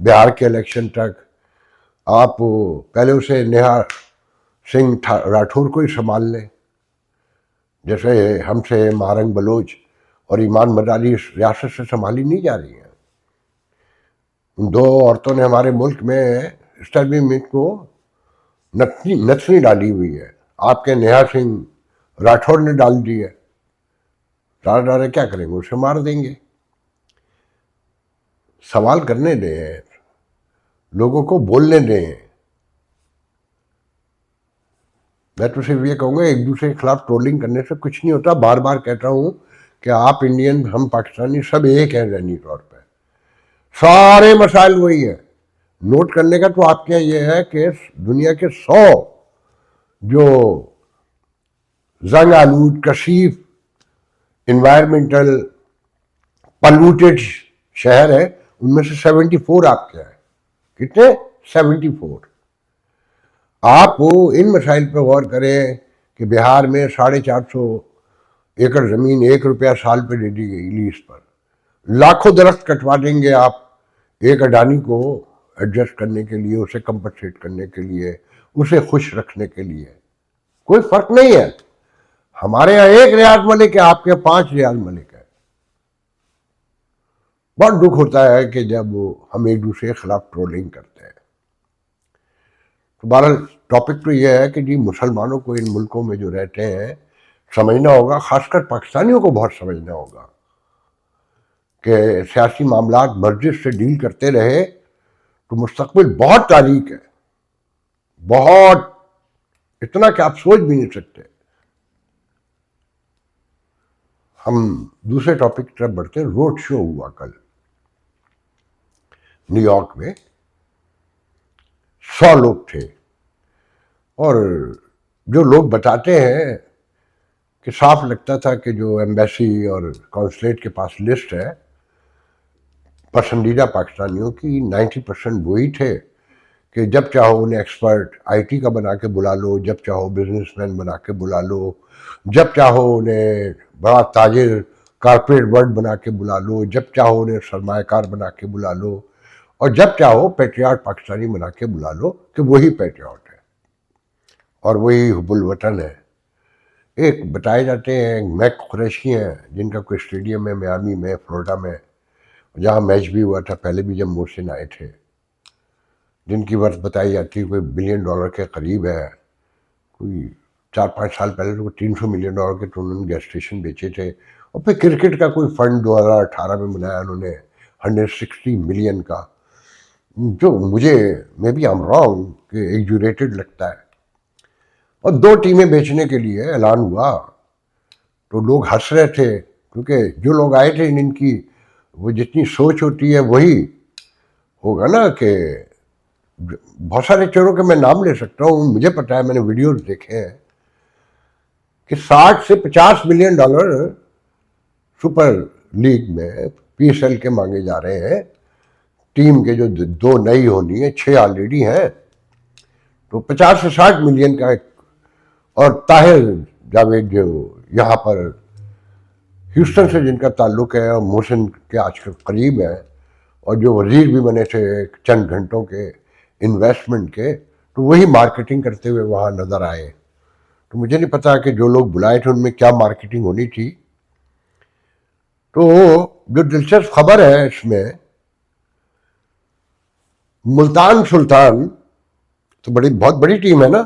بہار کے الیکشن تک آپ پہلے اسے نیہا سنگھ راٹھور کو ہی سنبھال لیں، جیسے ہم سے مہارنگ بلوچ اور ایمان مداری اس ریاست سے سنبھالی نہیں جا رہی ہیں۔ ان دو عورتوں نے ہمارے ملک میں اسٹیبلشمنٹ کو نتنی ڈالی ہوئی ہے۔ آپ کے نیہا سنگھ راٹھور نے ڈال دی ہے، ڈالے کیا کریں گے؟ اسے مار دیں گے۔ سوال کرنے دیں، لوگوں کو بولنے دیں۔ میں تو صرف یہ کہوں گا ایک دوسرے کے خلاف ٹرولنگ کرنے سے کچھ نہیں ہوتا۔ بار بار کہتا ہوں کہ آپ انڈین، ہم پاکستانی سب ایک ہیں ذہنی طور پہ، سارے مسائل وہی ہیں۔ نوٹ کرنے کا تو آپ کے یہ ہے کہ دنیا کے 100 جو زنگ آلود، کثیف، انوائرمنٹل پلوٹیڈ شہر ہے، ان میں سے 74 آپ کے ہیں۔ کتنے؟ 74۔ آپ ان مسائل پہ غور کریں کہ بہار میں 450 ایکڑ زمین 1 روپیہ سال پہ دے دی گئی لیز پر، لاکھوں درخت کٹوا دیں گے آپ ایک اڈانی کو ایڈجسٹ کرنے کے لیے، اسے کمپنسیٹ کرنے کے لیے، اسے خوش رکھنے کے لیے۔ کوئی فرق نہیں ہے۔ ہمارے یہاں 1 ریاض ملک ہے، آپ کے 5 ریاض ملک ہے۔ بہت دکھ ہوتا ہے کہ جب ہم ایک دوسرے کے خلاف ٹرولنگ کرتے ہیں۔ تو بہرحال ٹاپک تو یہ ہے کہ جی مسلمانوں کو ان ملکوں میں جو رہتے ہیں سمجھنا ہوگا، خاص کر پاکستانیوں کو بہت سمجھنا ہوگا کہ سیاسی معاملات مسجد سے ڈیل کرتے رہے تو مستقبل بہت تاریک ہے، بہت، اتنا کہ آپ سوچ بھی نہیں سکتے۔ ہم دوسرے ٹاپک کی طرف بڑھتے ہیں۔ روڈ شو ہوا کل نیو یارک میں، 100 لوگ تھے، اور جو لوگ بتاتے ہیں کہ صاف لگتا تھا کہ جو ایمبیسی اور کانسلیٹ کے پاس لسٹ ہے پسندیدہ پاکستانیوں کی، 90% وہی تھے کہ جب چاہو انہیں ایکسپرٹ آئی ٹی کا بنا کے بلا لو، جب چاہو بزنس مین بنا کے بلا لو، جب چاہو انہیں بڑا تاجر کارپوریٹ ورلڈ بنا کے بلا لو، جب چاہو انہیں سرمایہ کار بنا کے بلا لو، اور جب چاہو پیٹریاٹ پاکستانی بنا کے بلا لو کہ وہی پیٹریاٹ ہے اور وہی حب الوطن ہے۔ ایک بتائے جاتے ہیں میک قریشی ہیں جن کا کوئی اسٹیڈیم ہے میامی میں، فلوریڈا میں، جہاں میچ بھی ہوا تھا پہلے بھی جب محسن آئے تھے، جن کی ورث بتائی جاتی ہے کوئی $1 بلین کے قریب ہے۔ کوئی 4-5 سال پہلے تو $300 ملین کے تو انہوں نے گیس اسٹیشن بیچے تھے، اور پھر کرکٹ کا کوئی فنڈ 2018 میں بنایا انہوں نے 160 ملین کا، جو مجھے میں بھی I'm wrong کہ ایگزوریٹڈ لگتا ہے۔ اور 2 ٹیمیں بیچنے کے لیے اعلان ہوا تو لوگ ہنس رہے تھے، کیونکہ جو لوگ آئے تھے ان کی وہ جتنی سوچ ہوتی ہے وہی ہوگا نا، کہ بہت سارے چوروں کے میں نام لے سکتا ہوں، مجھے پتا ہے، میں نے ویڈیوز دیکھے ہیں کہ $60 سے $50 ملین سپر لیگ میں پی ایس ایل کے مانگے جا رہے ہیں۔ ٹیم کے جو 2 نئی ہونی ہیں، 6 آلریڈی ہیں، تو 50 سے 60 ملین کا ایک۔ اور طاہر جاوید جو یہاں پر ہیوسٹن سے جن کا تعلق ہے اور محسن کے آج کل قریب ہے، اور جو وزیر بھی بنے تھے چند گھنٹوں کے انویسٹمنٹ کے، تو وہی مارکیٹنگ کرتے ہوئے وہاں نظر آئے۔ تو مجھے نہیں پتا کہ جو لوگ بلائے تھے ان میں کیا مارکیٹنگ ہونی تھی۔ تو جو دلچسپ خبر ہے اس میں، ملتان سلطان تو بہت بڑی ٹیم ہے نا،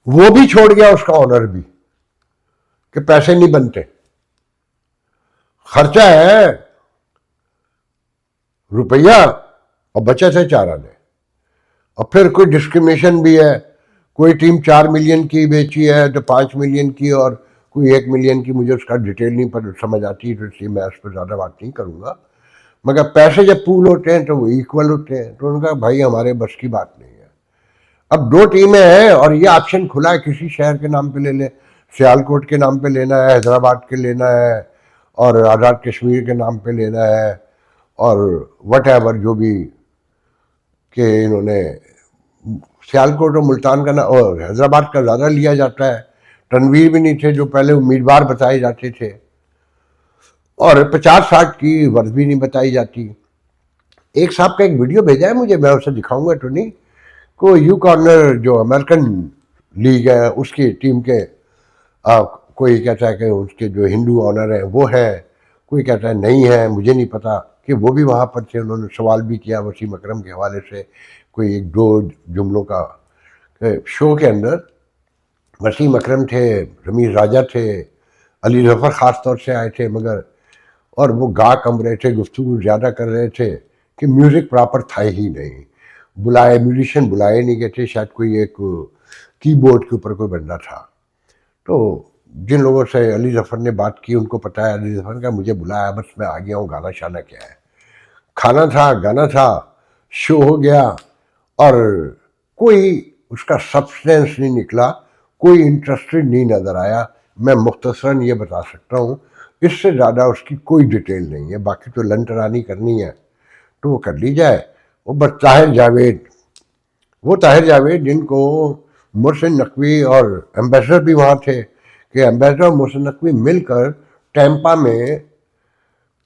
وہ بھی چھوڑ گیا اس کا آنر بھی، کہ پیسے نہیں بنتے، خرچہ ہے روپیہ اور بچت ہے 4 آنے، اور پھر کوئی ڈسکریمنیشن بھی ہے، کوئی ٹیم 4 ملین کی بیچی ہے تو 5 ملین کی، اور کوئی 1 ملین کی، مجھے اس کا ڈیٹیل نہیں پر سمجھ آتی، تو اس لیے میں اس پر زیادہ بات نہیں کروں گا، مگر پیسے جب پول ہوتے ہیں تو وہ ایکول ہوتے ہیں، تو ان کا بھائی ہمارے بس کی بات نہیں ہے۔ اب 2 ٹیمیں ہیں اور یہ آپشن کھلا ہے، کسی شہر کے نام پہ لے لیں، سیالکوٹ کے نام پہ لینا ہے، حیدرآباد کے لینا ہے، اور آزاد کشمیر کے نام پہ لینا ہے، اور وٹ ایور جو بھی، کہ انہوں نے سیالکوٹ اور ملتان کا اور حیدرآباد کا زیادہ لیا جاتا ہے۔ تنویر بھی نہیں تھے جو پہلے امیدوار بتائے جاتے تھے، اور 50-60 کی ورث بھی نہیں بتائی جاتی۔ ایک صاحب کا ایک ویڈیو بھیجا ہے مجھے, میں اسے دکھاؤں گا تو نہیں, کو یو کارنر جو امریکن لیگ ہے اس کی ٹیم کے کوئی کہتا ہے کہ اس کے جو ہندو آنر ہیں وہ ہے, کوئی کہتا ہے نہیں ہے, مجھے نہیں پتا کہ وہ بھی وہاں پر تھے. انہوں نے سوال بھی کیا وسیم اکرم کے حوالے سے کوئی ایک دو جملوں کا. شو کے اندر وسیم اکرم تھے, رمیز راجہ تھے, علی ظفر خاص طور سے آئے تھے, مگر اور وہ گا کم رہے تھے, گفتگو زیادہ کر رہے تھے کہ میوزک پراپر تھا ہی نہیں, میوزیشین بلائے نہیں گئے تھے, شاید کوئی ایک کی بورڈ کے اوپر کوئی بندہ تھا. تو جن لوگوں سے علی ظفر نے بات کی ان کو پتہ ہے, علی ظفر کا مجھے بلایا, بس میں آ گیا ہوں, گانا شانا کیا ہے, کھانا تھا, گانا تھا, شو ہو گیا, اور کوئی اس کا سبسٹینس نہیں نکلا, کوئی انٹرسٹڈ نہیں نظر آیا. میں مختصراً یہ بتا سکتا ہوں, اس سے زیادہ اس کی کوئی ڈیٹیل نہیں ہے. باقی تو لن ٹرانی کرنی ہے تو وہ کر لی جائے. وہ بس طاہر جاوید جن کو محسن نقوی اور ایمبیسڈر بھی وہاں تھے, کہ ایمبیسڈر اور محسن نقوی مل کر ٹیمپا میں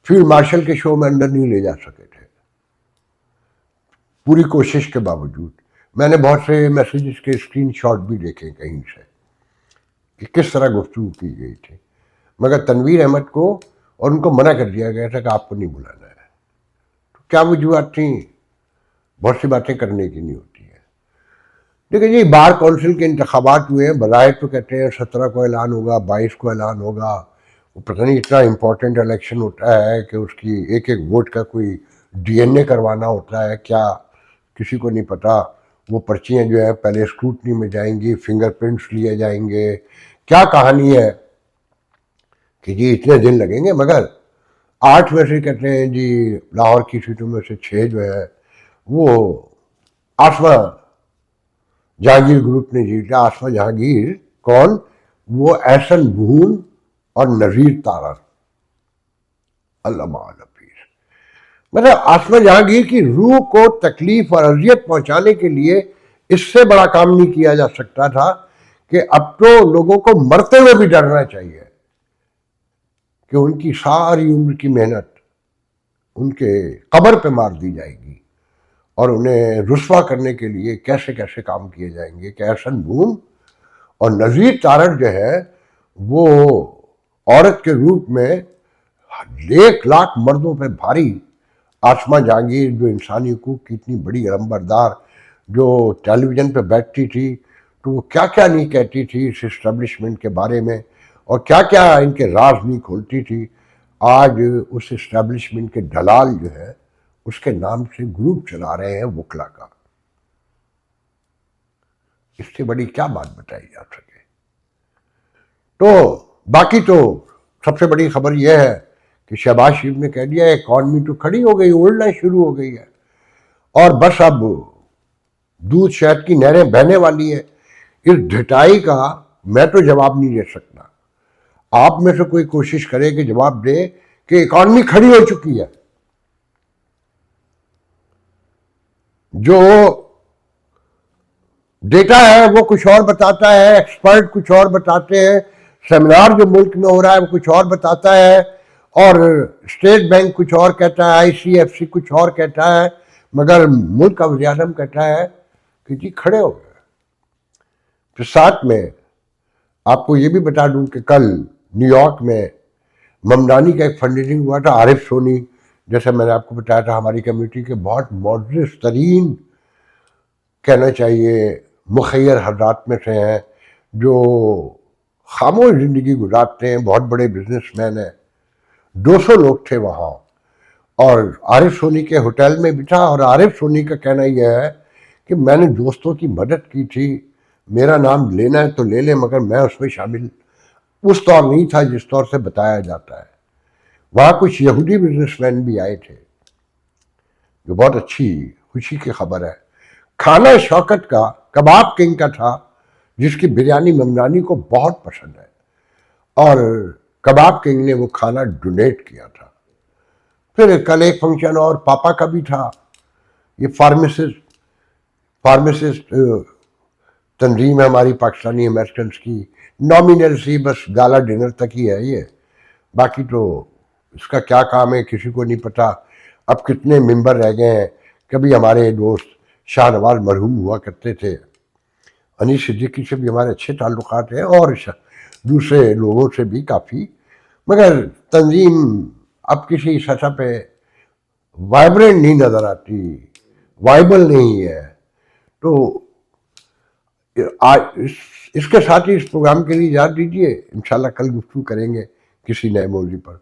فیلڈ مارشل کے شو میں اندر نہیں لے جا سکے تھے پوری کوشش کے باوجود. میں نے بہت سے میسیجز کے اسکرین شاٹ بھی دیکھے کہیں سے کہ کس طرح گفتگو کی گئی تھی, مگر تنویر احمد کو اور ان کو منع کر دیا گیا تھا کہ آپ کو نہیں بلانا ہے. تو کیا وجوہات تھیں؟ بہت سی باتیں کرنے کی نہیں ہوتی ہیں. دیکھیں جی, بار کونسل کے انتخابات ہوئے ہیں, بظاہر تو کہتے ہیں 17 کو اعلان ہوگا, 22 کو اعلان ہوگا. وہ پتہ نہیں اتنا امپورٹنٹ الیکشن ہوتا ہے کہ اس کی ایک ایک ووٹ کا کوئی ڈی این اے کروانا ہوتا ہے کیا, کسی کو نہیں پتا. وہ پرچیاں جو ہے پہلے اسکروٹنی میں جائیں گی, فنگر پرنٹس لیے جائیں گے, کیا کہانی ہے کہ جی اتنے دن لگیں گے. مگر 8 میں سے کہتے ہیں جی لاہور کی سیٹوں میں سے 6 جو ہے وہ آسما جہانگیر گروپ نے جیتا. آسما جہانگیر کون؟ وہ احسن بھون اور نذیر تارڑ, علامہ حفیظ. مطلب آسما جہانگیر کی روح کو تکلیف اور اذیت پہنچانے کے لیے اس سے بڑا کام نہیں کیا جا سکتا تھا کہ اب تو لوگوں کو مرتے ہوئے بھی ڈرنا چاہیے کہ ان کی ساری عمر کی محنت ان کے قبر پہ مار دی جائے گی, اور انہیں رسوا کرنے کے لیے کیسے کیسے کام کیے جائیں گے. کہ احسن بھون اور نذیر تارڑ جو ہے وہ عورت کے روپ میں 1,00,000 مردوں پہ بھاری. آسما جہانگیر جو انسانی حقوق کی اتنی بڑی علمبردار, جو ٹیلی ویژن پہ بیٹھتی تھی تو وہ کیا کیا نہیں کہتی تھی اس اسٹیبلشمنٹ کے بارے میں, اور کیا کیا ان کے راز نہیں کھولتی تھی. آج اس اسٹیبلشمنٹ کے دلال جو ہے اس کے نام سے گروپ چلا رہے ہیں وکلا کا. اس سے بڑی کیا بات بتائی جا سکے. تو باقی تو سب سے بڑی خبر یہ ہے کہ شہباز شریف نے کہہ دیا اکانومی تو کھڑی ہو گئی, اڑنا شروع ہو گئی ہے, اور بس اب دودھ شہد کی نہریں بہنے والی ہیں. اس ڈھٹائی کا میں تو جواب نہیں دے سکتا. آپ میں سے کوئی کوشش کرے کہ جواب دے کہ اکانومی کھڑی ہو چکی ہے. جو ڈیٹا ہے وہ کچھ اور بتاتا ہے, ایکسپرٹ کچھ اور بتاتے ہیں, سیمینار جو ملک میں ہو رہا ہے وہ کچھ اور بتاتا ہے, اور اسٹیٹ بینک کچھ اور کہتا ہے, ICFC کچھ اور کہتا ہے, مگر ملک کا وزیر اعظم کہتا ہے کہ جی کھڑے ہو گئے. پھر ساتھ میں آپ کو یہ بھی بتا دوں کہ کل نیو یارک میں ممدانی کا ایک فنڈنگ ہوا تھا. عارف سونی, جیسے میں نے آپ کو بتایا تھا, ہماری کمیونٹی کے بہت معزز ترین کہنا چاہیے مخیر حضرات میں سے ہیں, جو خاموش زندگی گزارتے ہیں, بہت بڑے بزنس مین ہیں. 200 لوگ تھے وہاں, اور عارف سونی کے ہوٹل میں بھی تھا. اور عارف سونی کا کہنا یہ ہے کہ میں نے دوستوں کی مدد کی تھی, میرا نام لینا ہے تو لے لیں, مگر میں اس میں شامل اس طور نہیں تھا جس طور سے بتایا جاتا ہے. وہاں کچھ یہودی بزنس مین بھی آئے تھے, جو بہت اچھی خوشی کی خبر ہے. کھانا شوکت کا کباب کنگ کا تھا, جس کی بریانی ممدانی کو بہت پسند ہے, اور کباب کنگ نے وہ کھانا ڈونیٹ کیا تھا. پھر کل ایک فنکشن اور پاپا کا بھی تھا. یہ فارمیسسٹ تنظیم ہے ہماری پاکستانی امریکنس کی, نامینل سی, بس گالا ڈنر تک ہی ہے یہ. باقی تو اس کا کیا کام ہے کسی کو نہیں پتا. اب کتنے ممبر رہ گئے ہیں. کبھی ہمارے دوست شاہ نواز مرحوم ہوا کرتے تھے، انیس صدیقی سے بھی ہمارے اچھے تعلقات ہیں، اور دوسرے لوگوں سے بھی کافی، مگر تنظیم اب کسی سطح پہ وائبرنٹ نہیں نظر آتی، وائبل نہیں ہے. تو اس کے ساتھ ہی اس پروگرام کے لیے اجازت دیجیے، انشاءاللہ کل گفتگو کریں گے کسی نئے موضوع پر.